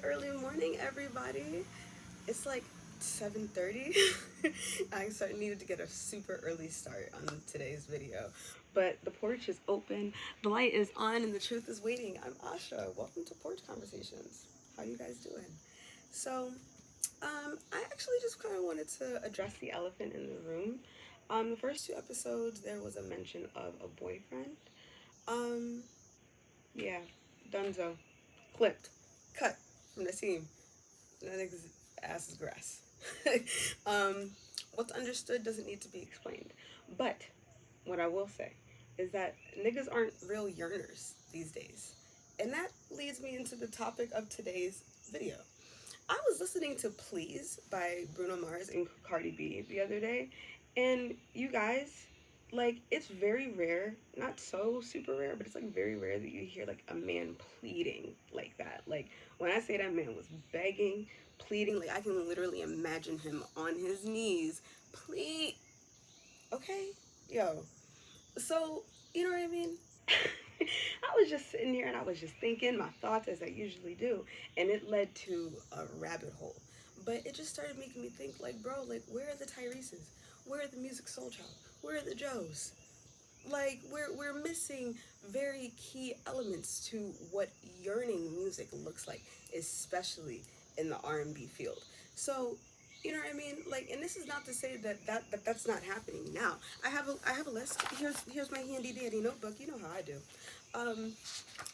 early morning, everybody. It's like 7:30. Needed to get a super early start on today's video. But the porch is open, the light is on, and the truth is waiting. I'm Asha. Welcome to Porch Conversations. How you guys doing? So, I actually just kind of wanted to address the elephant in the room. The first two episodes, there was a mention of a boyfriend. Um, yeah, Dunzo. Clipped. Cut from the scene. That nigga's ass is grass. um, what's understood doesn't need to be explained. But what I will say is that niggas aren't real yearners these days. And that leads me into the topic of today's video. I was listening to Please by Bruno Mars and Cardi B the other day, and you guys, like, it's very rare, not so super rare, but it's like very rare that you hear like a man pleading like that. Like, when I say that man was begging, pleading, like I can literally imagine him on his knees, plead. Okay, yo. So, you know what I mean? I was just sitting here and I was just thinking my thoughts as I usually do, and it led to a rabbit hole. But it just started making me think, like, bro, like, where are the Tyreses? Where are the Music Soul Child? Where are the Joes? Like, we're missing very key elements to what yearning music looks like, especially in the R&B field. So, you know what I mean? Like, and this is not to say that's not happening now. I have a list. Here's my handy dandy notebook. You know how I do. Um,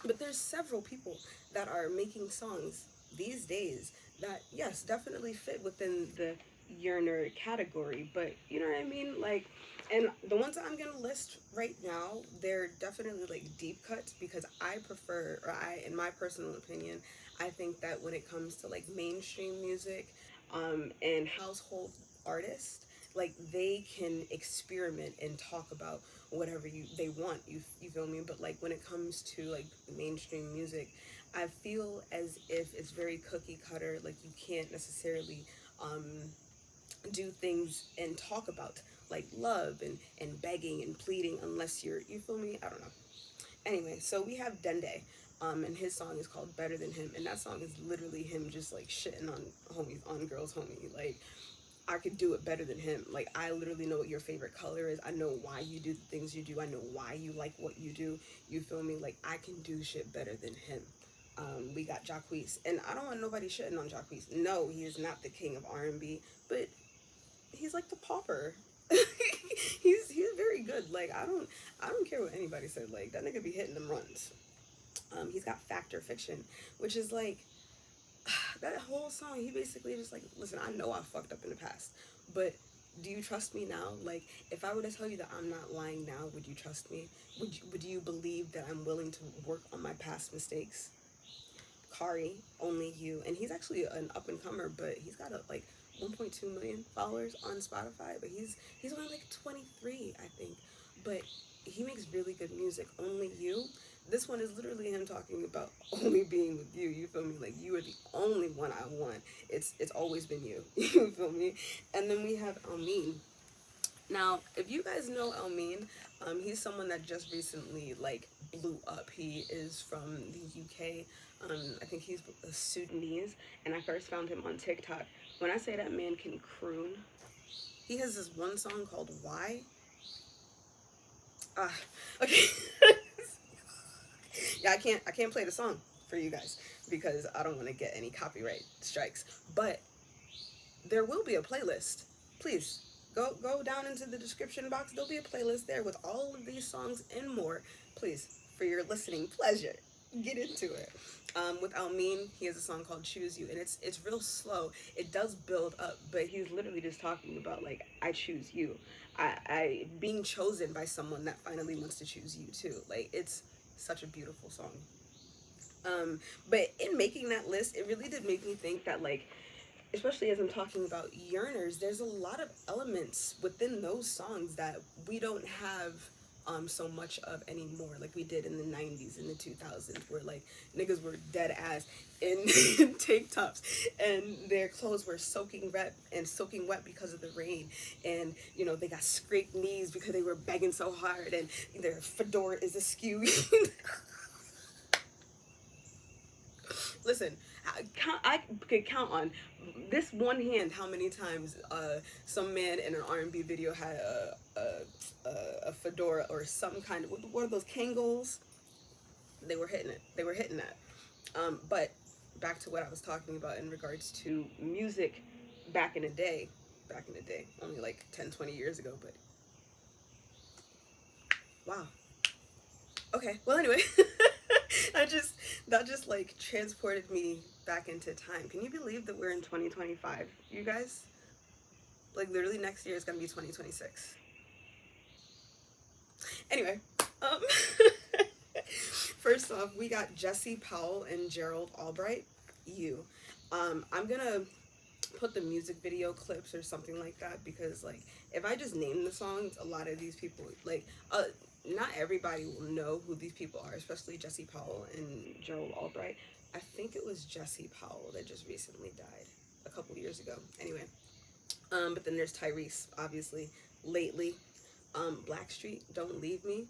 but there's several people that are making songs these days that, yes, definitely fit within the yearner category. But you know what I mean? Like, and the ones that I'm gonna list right now, they're definitely like deep cuts because I prefer, or in my personal opinion, I think that when it comes to like mainstream music, and household artists, like they can experiment and talk about whatever they want. You feel me? But like when it comes to like mainstream music, I feel as if it's very cookie cutter. Like you can't necessarily um, do things and talk about like love and begging and pleading unless you feel me? I don't know. Anyway, so we have Dende. And his song is called Better Than Him, and that song is literally him just like shitting on homies, on girls, homie. Like, I could do it better than him. Like, I literally know what your favorite color is. I know why you do the things you do. I know why you like what you do. You feel me? Like, I can do shit better than him. We got Jacquees, and I don't want nobody shitting on Jacquees. No, he is not the king of R&B, but he's like the pauper. he's very good. Like, I don't care what anybody said. Like, that nigga be hitting them runs. He's got Factor Fiction, which is like that whole song. He basically just like, listen, I know I fucked up in the past, but do you trust me now? Like, if I were to tell you that I'm not lying now, would you trust me? Would you believe that I'm willing to work on my past mistakes? Cardi, Only You, and he's actually an up and comer, but he's got like 1.2 million followers on Spotify, but he's only like 23, I think, but he makes really good music. Only You. This one is literally him talking about only being with you. You feel me? Like, you are the only one I want. It's always been you. You feel me? And then we have Amin. Now, if you guys know Elmine, he's someone that just recently like blew up. He is from the UK. I think he's Sudanese, and I first found him on TikTok. When I say that man can croon, he has this one song called "Why." Ah, okay. Yeah, I can't play the song for you guys because I don't want to get any copyright strikes. But there will be a playlist. Please go down into the description box. There'll be a playlist there with all of these songs and more. Please, for your listening pleasure, get into it. With Almin, he has a song called "Choose You," and it's real slow. It does build up, but he's literally just talking about like, I choose you. I being chosen by someone that finally wants to choose you too. Like, it's such a beautiful song. But in making that list, it really did make me think that, like, especially as I'm talking about yearners, there's a lot of elements within those songs that we don't have so much of anymore, like we did in the 90s and the 2000s, where like niggas were dead ass in tank tops and their clothes were soaking wet because of the rain, and you know they got scraped knees because they were begging so hard, and their fedora is askew. Listen, I could count on this one hand how many times some man in an R&B video had a fedora or some kind of, what are those Kangol? They were hitting it. They were hitting that. But back to what I was talking about in regards to music back in the day, only like 10, 20 years ago, but wow. Okay, well, anyway, that just like transported me back into time. Can you believe that we're in 2025, you guys? Like, literally next year is gonna be 2026. Anyway, um, first off, we got Jesse Powell and Gerald Albright. I'm gonna put the music video clips or something like that, because like if I just name the songs, a lot of these people like not everybody will know who these people are, especially Jesse Powell and Gerald Albright. I think it was Jesse Powell that just recently died a couple years ago. Anyway, but then there's Tyrese, obviously, lately. Blackstreet, Don't Leave Me.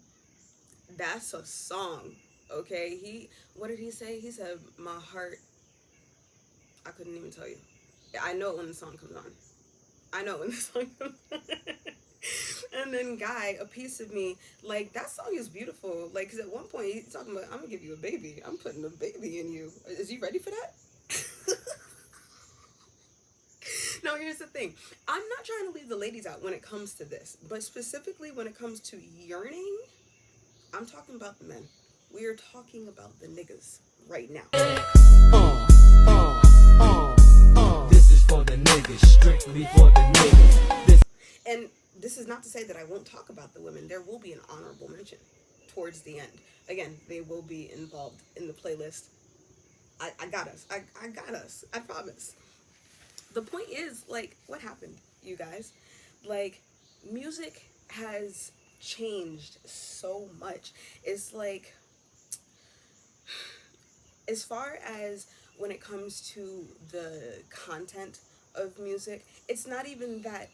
That's a song, okay? What did he say? He said, my heart, I couldn't even tell you. I know it when the song comes on. And then Guy, A Piece of Me, like, that song is beautiful. Like, because at one point he's talking about, I'm gonna give you a baby. I'm putting a baby in you. Is you ready for that? Now, here's the thing. I'm not trying to leave the ladies out when it comes to this, but specifically when it comes to yearning, I'm talking about the men. We are talking about the niggas right now. This is for the niggas, strictly for the niggas. And this is not to say that I won't talk about the women. There will be an honorable mention towards the end. Again, they will be involved in the playlist. I got us. I got us. I promise. The point is, like, what happened, you guys? Like, music has changed so much. It's like, as far as when it comes to the content of music, it's not even that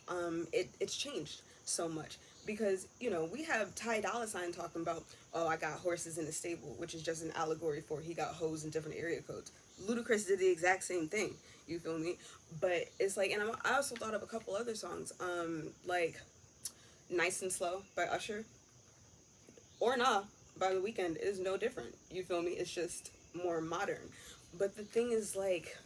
it's changed so much, because, you know, we have Ty Dolla $ign talking about, oh, I got horses in the stable, which is just an allegory for he got hoes in different area codes. Ludacris did the exact same thing, you feel me? But it's like, and I also thought of a couple other songs, like Nice and Slow by Usher, or Nah by The Weeknd is no different, you feel me? It's just more modern. But the thing is, like,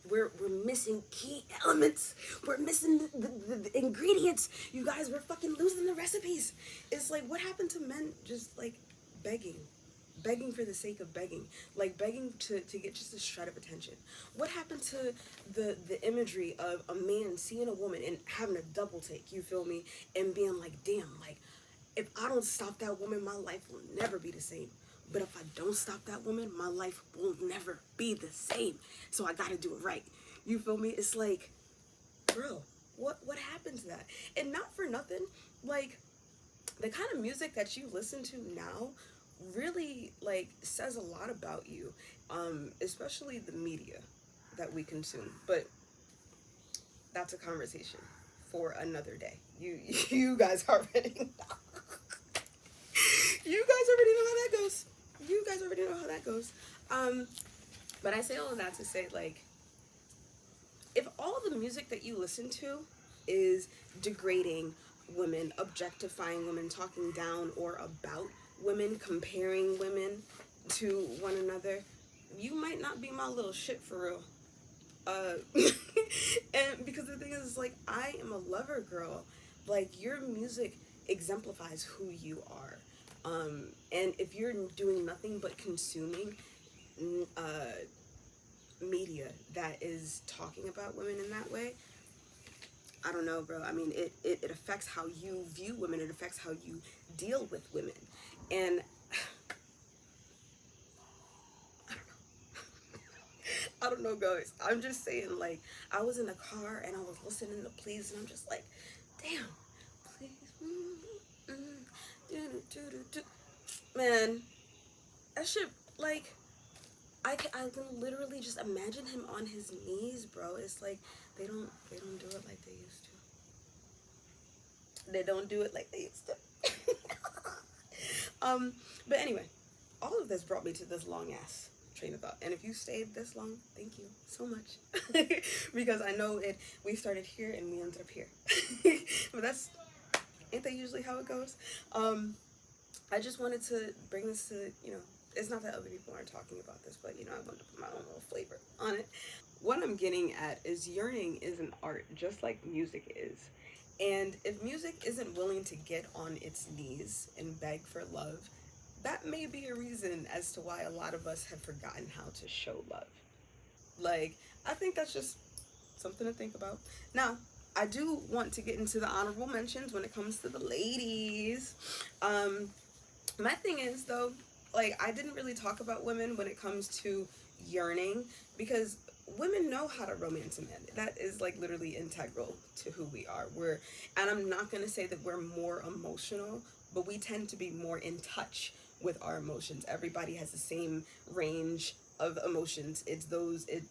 we're missing key elements. We're missing the ingredients. You guys, we're fucking losing the recipes. It's like, what happened to men just, like, begging for the sake of begging, like begging to get just a shred of attention? What happened to the imagery of a man seeing a woman and having a double take, you feel me, and being like, damn, like, if I don't stop that woman, my life will never be the same. But if I don't stop that woman, my life will never be the same. So I gotta do it right. You feel me? It's like, bro, what happened to that? And not for nothing, like, the kind of music that you listen to now really, like, says a lot about you, especially the media that we consume. But that's a conversation for another day. You guys already know. You guys already know how that goes. You guys already know how that goes. But I say all of that to say, like, if all the music that you listen to is degrading women, objectifying women, talking down or about women, comparing women to one another, you might not be my little shit for real. And because the thing is, like, I am a lover girl. Like, your music exemplifies who you are. And if you're doing nothing but consuming media that is talking about women in that way, I don't know, bro. I mean, it affects how you view women. It affects how you deal with women. And I don't know, guys. I'm just saying, like, I was in the car and I was listening to Please, and I'm just like, damn, please, man, that shit, like, I can literally just imagine him on his knees, bro. It's like, they don't do it like they used to. They don't do it like they used to. But anyway, all of this brought me to this long ass train of thought. And if you stayed this long, thank you so much. Because I know we started here and we ended up here. But ain't that usually how it goes? I just wanted to bring this to, it's not that other people aren't talking about this, but, I wanted to put my own little flavor on it. What I'm getting at is yearning is an art, just like music is. And if music isn't willing to get on its knees and beg for love, that may be a reason as to why a lot of us have forgotten how to show love. Like, I think that's just something to think about. Now, I do want to get into the honorable mentions when it comes to the ladies. My thing is, though, like, I didn't really talk about women when it comes to yearning, because women know how to romance a man. That is, like, literally integral to who we are. And I'm not going to say that we're more emotional, but we tend to be more in touch with our emotions. Everybody has the same range of emotions.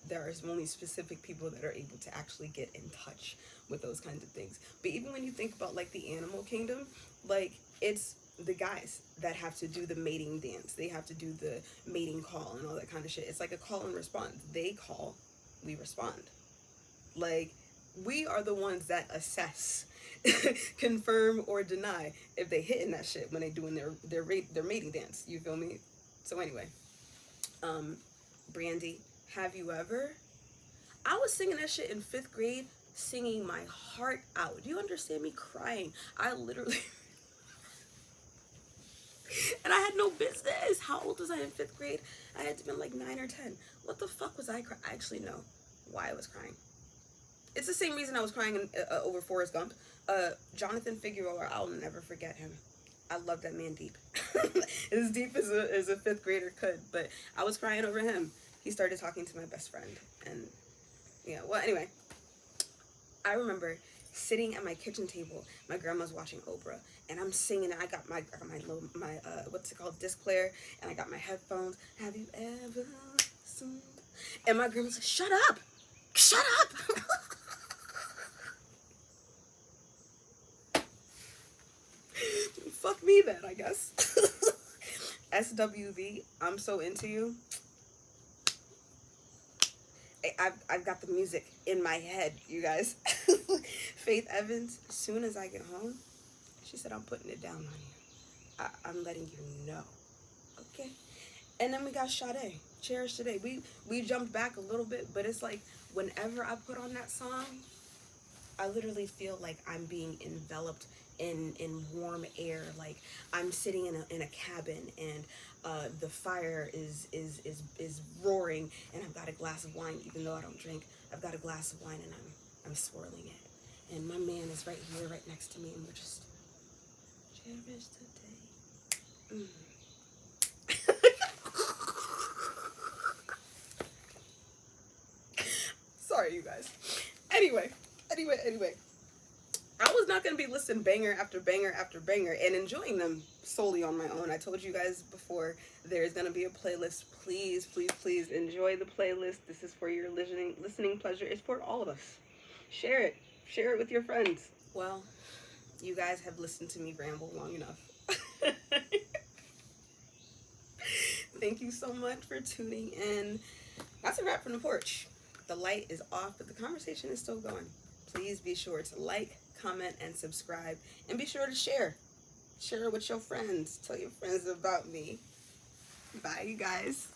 There are only specific people that are able to actually get in touch with those kinds of things. But even when you think about, like, the animal kingdom, like, it's the guys that have to do the mating dance. They have to do the mating call and all that kind of shit. It's like a call and response. They call, we respond. Like, we are the ones that assess, confirm or deny if they hitting that shit when they doing their mating dance. You feel me? So anyway, Brandy, have you ever? I was singing that shit in 5th grade, singing my heart out. Do you understand me crying? I literally, and I had no business. How old was I in 5th grade? I had to been like 9 or 10. What the fuck was I crying? I actually know why I was crying. It's the same reason I was crying over Forrest Gump. Jonathan Figueroa, I'll never forget him. I love that man deep. As deep as a 5th grader could. But I was crying over him. He started talking to my best friend. And, yeah, well, anyway. I remember sitting at my kitchen table. My grandma's watching Oprah. And I'm singing. I got my what's it called, disc player. And I got my headphones. Have you ever seen? And my grandma said, shut up. Shut up. Fuck me then, I guess. SWV, I'm so into you. I've got the music in my head, you guys. Faith Evans, as soon as I get home, she said, I'm putting it down on you. I'm letting you know. Okay. And then we got Sade, Cherish Today. We jumped back a little bit, but it's like whenever I put on that song, I literally feel like I'm being enveloped in warm air. Like I'm sitting in a cabin and the fire is roaring, and I've got a glass of wine. Even though I don't drink, I've got a glass of wine and I'm swirling it. And my man is right here, right next to me, and we're just cherish today. Sorry, you guys. Anyway. I was not going to be listening banger after banger after banger and enjoying them solely on my own. I told you guys before, there's going to be a playlist. Please, please, please enjoy the playlist. This is for your listening pleasure. It's for all of us. Share it. Share it with your friends. Well, you guys have listened to me ramble long enough. Thank you so much for tuning in. That's a wrap from the porch. The light is off, but the conversation is still going. Please be sure to like, comment, and subscribe. And be sure to share. Share it with your friends. Tell your friends about me. Bye, you guys.